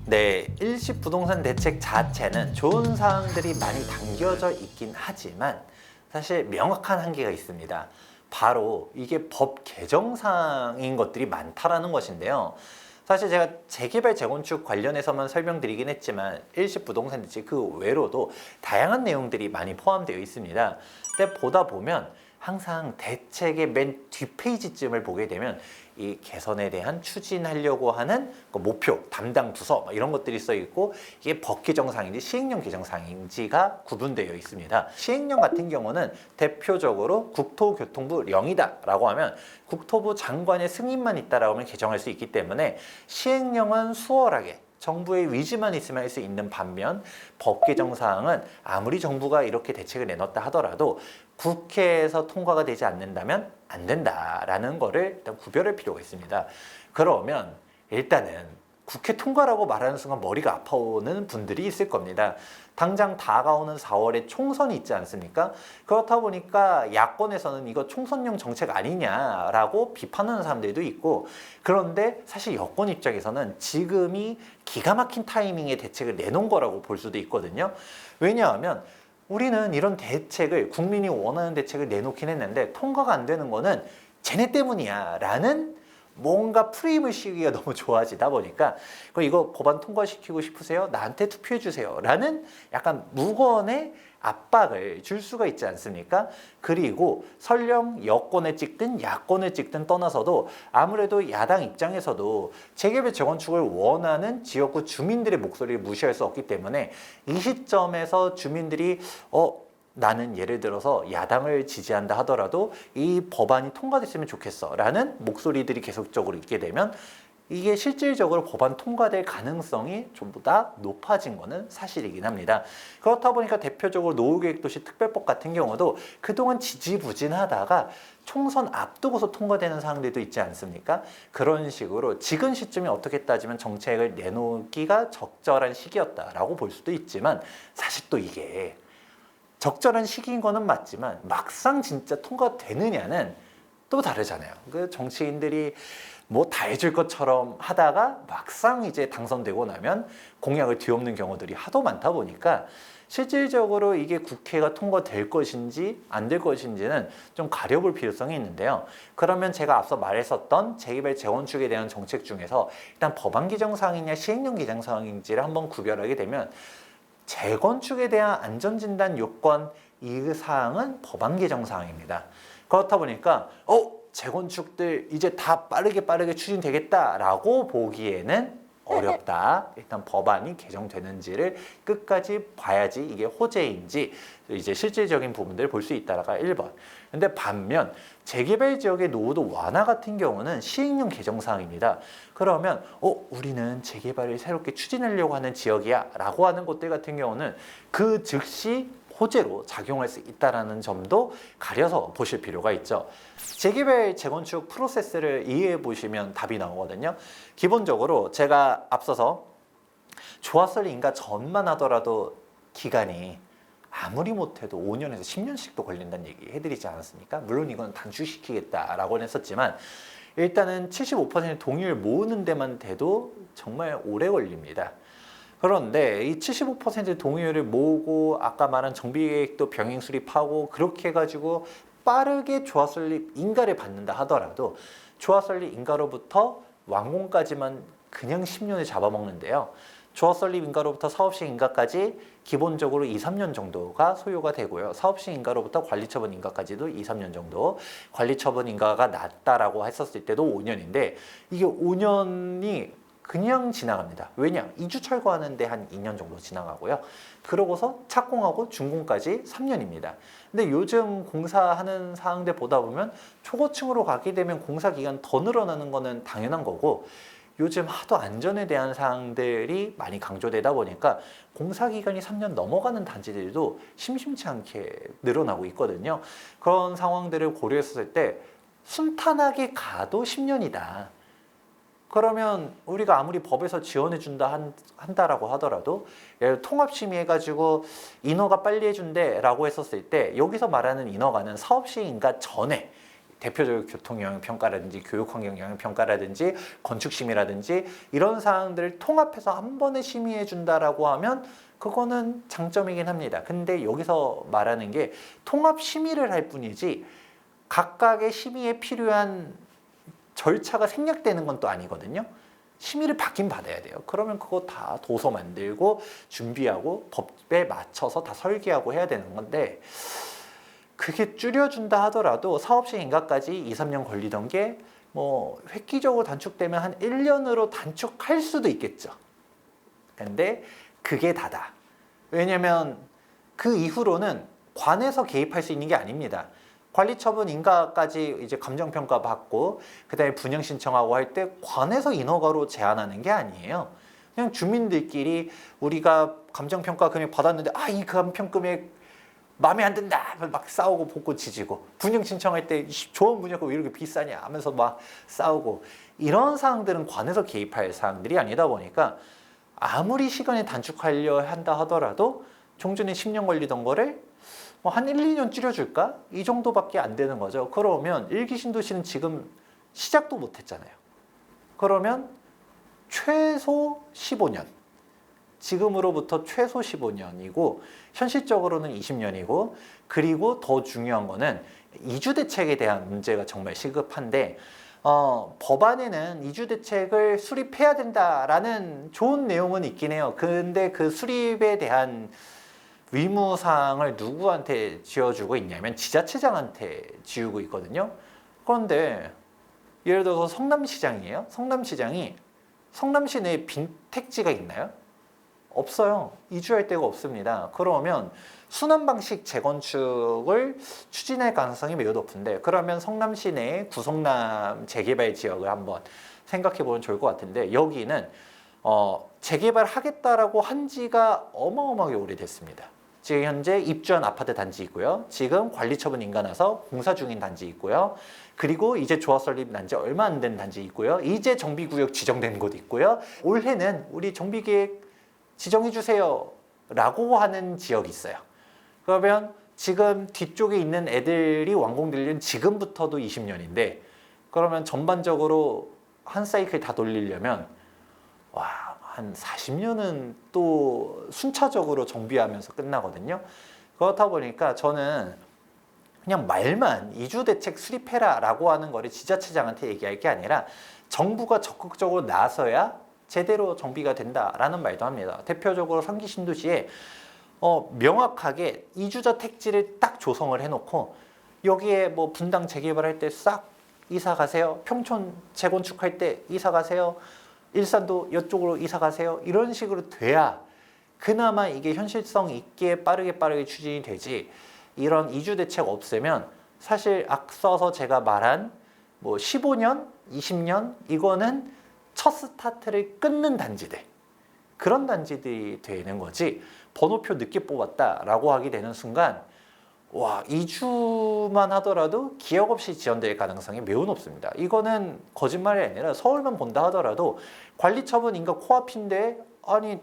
네, 일시 부동산 대책 자체는 좋은 사항들이 많이 담겨져 있긴 하지만 사실 명확한 한계가 있습니다. 바로 이게 법 개정사항인 것들이 많다라는 것인데요. 사실 제가 재개발 재건축 관련해서만 설명드리긴 했지만 일시 부동산 대책 그 외로도 다양한 내용들이 많이 포함되어 있습니다. 근데 보다 보면 항상 대책의 맨 뒷페이지쯤을 보게 되면 이 개선에 대한 추진하려고 하는 그 목표, 담당 부서 이런 것들이 써 있고 이게 법 개정사항인지 시행령 개정사항인지가 구분되어 있습니다. 시행령 같은 경우는 대표적으로 국토교통부령이다라고 하면 국토부 장관의 승인만 있다라고 하면 개정할 수 있기 때문에 시행령은 수월하게 정부의 위지만 있으면 할 수 있는 반면 법 개정 사항은 아무리 정부가 이렇게 대책을 내놨다 하더라도 국회에서 통과가 되지 않는다면 안 된다라는 거를 일단 구별할 필요가 있습니다. 그러면 일단은 국회 통과라고 말하는 순간 머리가 아파오는 분들이 있을 겁니다. 당장 다가오는 4월에 총선이 있지 않습니까? 그렇다 보니까 야권에서는 이거 총선용 정책 아니냐라고 비판하는 사람들도 있고, 그런데 사실 여권 입장에서는 지금이 기가 막힌 타이밍에 대책을 내놓은 거라고 볼 수도 있거든요. 왜냐하면 우리는 이런 대책을, 국민이 원하는 대책을 내놓긴 했는데 통과가 안 되는 거는 쟤네 때문이야 라는 뭔가 프레임을 씌우기가 너무 좋아지다 보니까 이거 법안 통과시키고 싶으세요? 나한테 투표해 주세요 라는 약간 무건의 압박을 줄 수가 있지 않습니까? 그리고 설령 여권을 찍든 야권을 찍든 떠나서도 아무래도 야당 입장에서도 재개발 재건축을 원하는 지역구 주민들의 목소리를 무시할 수 없기 때문에 이 시점에서 주민들이 나는 예를 들어서 야당을 지지한다 하더라도 이 법안이 통과됐으면 좋겠어 라는 목소리들이 계속적으로 있게 되면 이게 실질적으로 법안 통과될 가능성이 전부 다 높아진 거는 사실이긴 합니다. 그렇다 보니까 대표적으로 노후계획도시 특별법 같은 경우도 그동안 지지부진하다가 총선 앞두고서 통과되는 사항들도 있지 않습니까? 그런 식으로 지금 시점이 어떻게 따지면 정책을 내놓기가 적절한 시기였다라고 볼 수도 있지만 사실 또 이게 적절한 시기인 거는 맞지만 막상 진짜 통과되느냐는 또 다르잖아요. 그 정치인들이 뭐 다 해줄 것처럼 하다가 막상 이제 당선되고 나면 공약을 뒤엎는 경우들이 하도 많다 보니까 실질적으로 이게 국회가 통과될 것인지 안 될 것인지는 좀 가려볼 필요성이 있는데요. 그러면 제가 앞서 말했었던 재개발 재건축에 대한 정책 중에서 일단 법안 개정사항이냐 시행령 개정사항인지를 한번 구별하게 되면 재건축에 대한 안전진단 요건 이 사항은 법안 개정 사항입니다. 그렇다 보니까 재건축들 이제 다 빠르게 추진되겠다라고 보기에는 어렵다. 일단 법안이 개정되는지를 끝까지 봐야지 이게 호재인지 이제 실질적인 부분들을 볼 수 있다가 1번. 근데 반면 재개발 지역의 노후도 완화 같은 경우는 시행령 개정 사항입니다. 그러면 우리는 재개발을 새롭게 추진하려고 하는 지역이야 라고 하는 곳들 같은 경우는 그 즉시 호재로 작용할 수 있다는 점도 가려서 보실 필요가 있죠. 재개발 재건축 프로세스를 이해해 보시면 답이 나오거든요. 기본적으로 제가 앞서서 조합설립 인가 전만 하더라도 기간이 아무리 못해도 5년에서 10년씩도 걸린다는 얘기 해드리지 않았습니까? 물론 이건 단축시키겠다라고는 했었지만 일단은 75% 동의를 모으는 데만 돼도 정말 오래 걸립니다. 그런데 이 75% 동의율을 모으고 아까 말한 정비계획도 병행 수립하고 그렇게 해가지고 빠르게 조합설립 인가를 받는다 하더라도 조합설립 인가로부터 완공까지만 그냥 10년을 잡아먹는데요. 조합설립 인가로부터 사업시행 인가까지 기본적으로 2, 3년 정도가 소요가 되고요. 사업시행 인가로부터 관리처분 인가까지도 2, 3년 정도. 관리처분 인가가 낮다라고 했었을 때도 5년인데 이게 5년이 그냥 지나갑니다. 왜냐? 이주 철거하는데 한 2년 정도 지나가고요. 그러고서 착공하고 준공까지 3년입니다. 근데 요즘 공사하는 사항들 보다 보면 초고층으로 가게 되면 공사 기간 더 늘어나는 거는 당연한 거고 요즘 하도 안전에 대한 사항들이 많이 강조되다 보니까 공사 기간이 3년 넘어가는 단지들도 심심치 않게 늘어나고 있거든요. 그런 상황들을 고려했을 때 순탄하게 가도 10년이다. 그러면 우리가 아무리 법에서 지원해 준다 한다라고 하더라도 예를 통합심의 해가지고 인허가 빨리 해준대 라고 했었을 때 여기서 말하는 인허가는 사업시행인가 전에 대표적으로 교통영향평가라든지 교육환경영향평가라든지 건축심의라든지 이런 사항들을 통합해서 한 번에 심의해 준다라고 하면 그거는 장점이긴 합니다. 근데 여기서 말하는 게 통합 심의를 할 뿐이지 각각의 심의에 필요한 절차가 생략되는 건 또 아니거든요. 심의를 받긴 받아야 돼요. 그러면 그거 다 도서 만들고 준비하고 법에 맞춰서 다 설계하고 해야 되는 건데 그게 줄여준다 하더라도 사업시 인가까지 2, 3년 걸리던 게 뭐 획기적으로 단축되면 한 1년으로 단축할 수도 있겠죠. 근데 그게 다다. 왜냐면 그 이후로는 관에서 개입할 수 있는 게 아닙니다. 관리처분 인가까지 이제 감정평가 받고 그다음에 분양 신청하고 할 때 관에서 인허가로 제한하는 게 아니에요. 그냥 주민들끼리 우리가 감정평가 금액 받았는데 이 감평금액 마음에 안 든다 막 싸우고 벚꽃 지지고 분양 신청할 때 좋은 분야가 왜 이렇게 비싸냐 하면서 막 싸우고 이런 사항들은 관에서 개입할 사항들이 아니다 보니까 아무리 시간이 단축하려 한다 하더라도 종전에 10년 걸리던 거를 뭐 한 1, 2년 줄여줄까? 이 정도밖에 안 되는 거죠. 그러면 일기 신도시는 지금 시작도 못 했잖아요. 그러면 최소 15년. 지금으로부터 최소 15년이고 현실적으로는 20년이고 그리고 더 중요한 거는 이주대책에 대한 문제가 정말 시급한데 법안에는 이주대책을 수립해야 된다라는 좋은 내용은 있긴 해요. 근데 그 수립에 대한 의무사항을 누구한테 지어주고 있냐면 지자체장한테 지우고 있거든요. 그런데 예를 들어서 성남시장이에요. 성남시장이 성남시 내에 빈 택지가 있나요? 없어요. 이주할 데가 없습니다. 그러면 순환 방식 재건축을 추진할 가능성이 매우 높은데 그러면 성남시 내 구성남 재개발 지역을 한번 생각해 보면 좋을 것 같은데 여기는 재개발하겠다라고 한 지가 어마어마하게 오래됐습니다. 지금 현재 입주한 아파트 단지 있고요. 지금 관리처분 인가나서 공사 중인 단지 있고요. 그리고 이제 조합 설립 난 지 얼마 안 된 단지 있고요. 이제 정비구역 지정된 곳 있고요. 올해는 우리 정비계획 지정해 주세요 라고 하는 지역이 있어요. 그러면 지금 뒤쪽에 있는 애들이 완공되려면 지금부터도 20년인데 그러면 전반적으로 한 사이클 다 돌리려면 한 40년은 또 순차적으로 정비하면서 끝나거든요. 그렇다 보니까 저는 그냥 말만 이주대책 수립해라 라고 하는 거를 지자체장한테 얘기할 게 아니라 정부가 적극적으로 나서야 제대로 정비가 된다라는 말도 합니다. 대표적으로 상기 신도시에 명확하게 이주자 택지를 딱 조성을 해놓고 여기에 뭐 분당 재개발할 때 싹 이사 가세요. 평촌 재건축할 때 이사 가세요. 일산도 이쪽으로 이사 가세요. 이런 식으로 돼야 그나마 이게 현실성 있게 빠르게 추진이 되지. 이런 이주 대책 없으면 사실 앞서서 제가 말한 뭐 15년, 20년 이거는 첫 스타트를 끊는 단지들 그런 단지들이 되는 거지 번호표 늦게 뽑았다라고 하게 되는 순간 이주만 하더라도 기억 없이 지연될 가능성이 매우 높습니다. 이거는 거짓말이 아니라 서울만 본다 하더라도 관리처분 인가 코앞인데 아니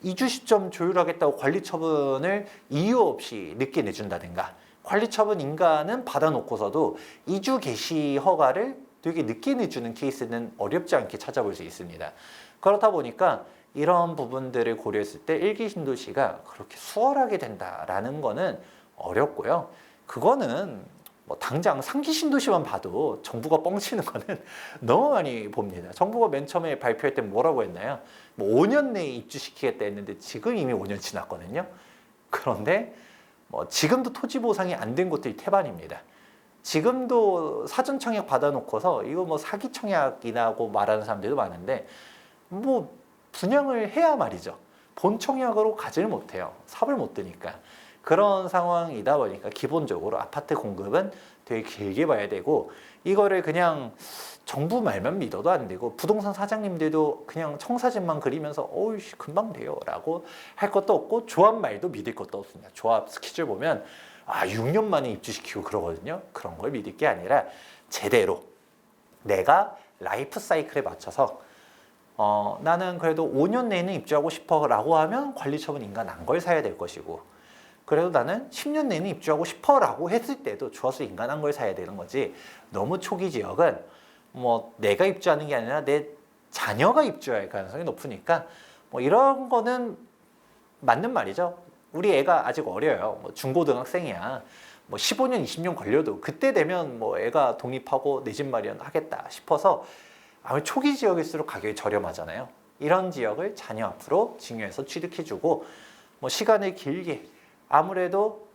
이주 시점 조율하겠다고 관리처분을 이유 없이 늦게 내준다든가 관리처분 인가는 받아놓고서도 이주 개시 허가를 되게 늦게 내주는 케이스는 어렵지 않게 찾아볼 수 있습니다. 그렇다 보니까 이런 부분들을 고려했을 때 일기 신도시가 그렇게 수월하게 된다라는 거는 어렵고요. 그거는 뭐 당장 상기 신도시만 봐도 정부가 뻥치는 거는 너무 많이 봅니다. 정부가 맨 처음에 발표할 때 뭐라고 했나요? 뭐 5년 내에 입주시키겠다 했는데 지금 이미 5년 지났거든요. 그런데 뭐 지금도 토지 보상이 안 된 곳들이 태반입니다. 지금도 사전 청약 받아놓고서 이거 뭐 사기 청약이라고 말하는 사람들도 많은데 뭐 분양을 해야 말이죠. 본 청약으로 가지를 못해요. 삽을 못 드니까. 그런 상황이다 보니까 기본적으로 아파트 공급은 되게 길게 봐야 되고 이거를 그냥 정부 말만 믿어도 안 되고 부동산 사장님들도 그냥 청사진만 그리면서 어이씨 금방 돼요 라고 할 것도 없고 조합 말도 믿을 것도 없습니다. 조합 스케줄 보면 6년 만에 입주시키고 그러거든요. 그런 걸 믿을 게 아니라 제대로 내가 라이프 사이클에 맞춰서 나는 그래도 5년 내에는 입주하고 싶어 라고 하면 관리처분 인가 난 걸 사야 될 것이고 그래도 나는 10년 내내 입주하고 싶어라고 했을 때도 주어서 인간한 걸 사야 되는 거지. 너무 초기 지역은 뭐 내가 입주하는 게 아니라 내 자녀가 입주할 가능성이 높으니까 뭐 이런 거는 맞는 말이죠. 우리 애가 아직 어려요. 뭐 중고등학생이야. 뭐 15년, 20년 걸려도 그때 되면 뭐 애가 독립하고 내 집 마련하겠다 싶어서 아무래도 초기 지역일수록 가격이 저렴하잖아요. 이런 지역을 자녀 앞으로 증여해서 취득해주고 뭐 시간을 길게 아무래도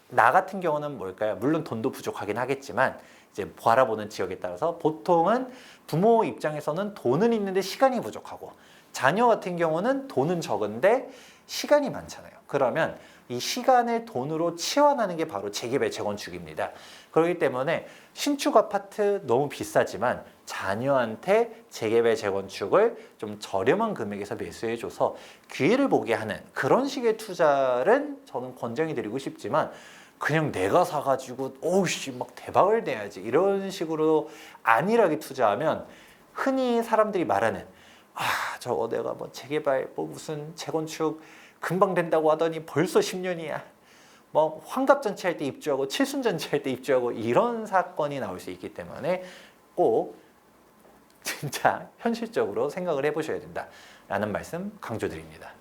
나 같은 경우는 뭘까요? 물론 돈도 부족하긴 하겠지만 이제 바라보는 지역에 따라서 보통은 부모 입장에서는 돈은 있는데 시간이 부족하고 자녀 같은 경우는 돈은 적은데 시간이 많잖아요. 그러면 이 시간을 돈으로 치환하는 게 바로 재개발 재건축입니다. 그렇기 때문에 신축 아파트 너무 비싸지만 자녀한테 재개발 재건축을 좀 저렴한 금액에서 매수해줘서 기회를 보게 하는 그런 식의 투자를 저는 권장해 드리고 싶지만 그냥 내가 사가지고 오우씨 막 대박을 내야지 이런 식으로 안일하게 투자하면 흔히 사람들이 말하는 저거 내가 뭐 재개발 뭐 무슨 재건축 금방 된다고 하더니 벌써 10년이야. 뭐 환갑잔치 할 때 입주하고 칠순잔치 할 때 입주하고 이런 사건이 나올 수 있기 때문에 꼭 진짜 현실적으로 생각을 해보셔야 된다라는 말씀 강조드립니다.